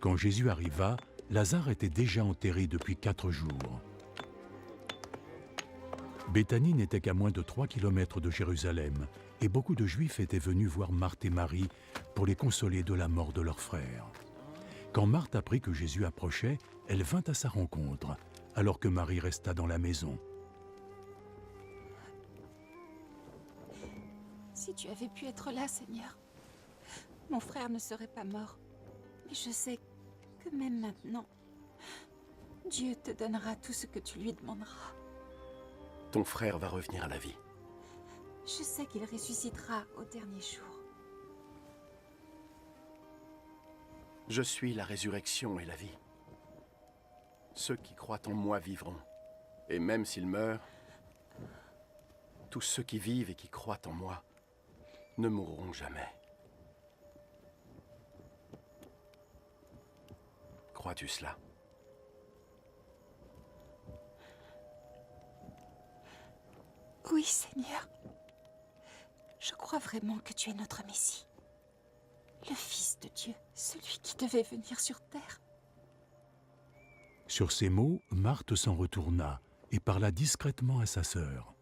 Quand Jésus arriva, Lazare était déjà enterré depuis 4 jours. Béthanie n'était qu'à moins de 3 kilomètres de Jérusalem, et beaucoup de Juifs étaient venus voir Marthe et Marie pour les consoler de la mort de leur frère. Quand Marthe apprit que Jésus approchait, elle vint à sa rencontre, alors que Marie resta dans la maison. Si tu avais pu être là, Seigneur, mon frère ne serait pas mort. Mais je sais que même maintenant, Dieu te donnera tout ce que tu lui demanderas. Ton frère va revenir à la vie. Je sais qu'il ressuscitera au dernier jour. Je suis la résurrection et la vie. Ceux qui croient en moi vivront. Et même s'ils meurent, tous ceux qui vivent et qui croient en moi ne mourront jamais. Crois-tu cela? Oui, Seigneur. Je crois vraiment que tu es notre Messie. Le Fils de Dieu, celui qui devait venir sur terre. Sur ces mots, Marthe s'en retourna et parla discrètement à sa sœur.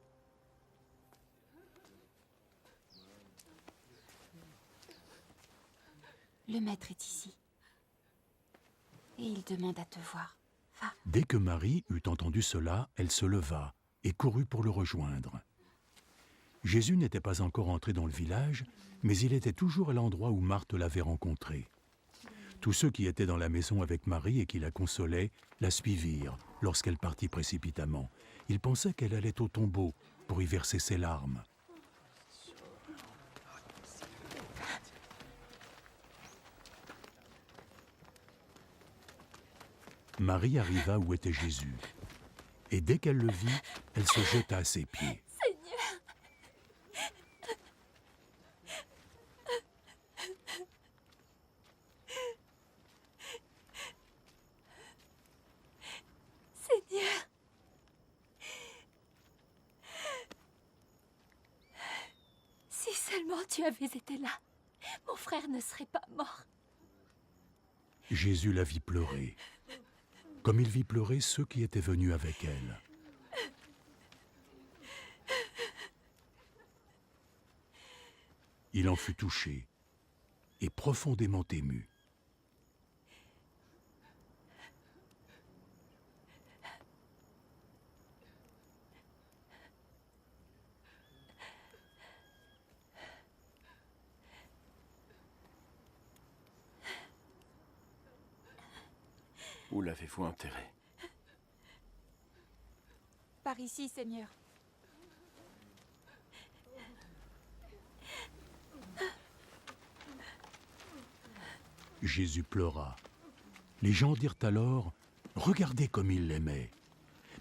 Le maître est ici. Et il demande à te voir. Va. Dès que Marie eut entendu cela, elle se leva et courut pour le rejoindre. Jésus n'était pas encore entré dans le village, mais il était toujours à l'endroit où Marthe l'avait rencontré. Tous ceux qui étaient dans la maison avec Marie et qui la consolaient la suivirent lorsqu'elle partit précipitamment. Ils pensaient qu'elle allait au tombeau pour y verser ses larmes. Marie arriva où était Jésus, et dès qu'elle le vit, elle se jeta à ses pieds. Seigneur! Seigneur! Si seulement tu avais été là, mon frère ne serait pas mort. Jésus la vit pleurer, comme il vit pleurer ceux qui étaient venus avec elle. Il en fut touché et profondément ému. Où l'avez-vous enterré? Par ici, Seigneur. Jésus pleura. Les gens dirent alors « Regardez comme il l'aimait ».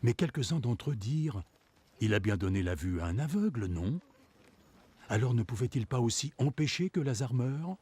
Mais quelques-uns d'entre eux dirent « Il a bien donné la vue à un aveugle, non ? Alors ne pouvait-il pas aussi empêcher que Lazare meure ?»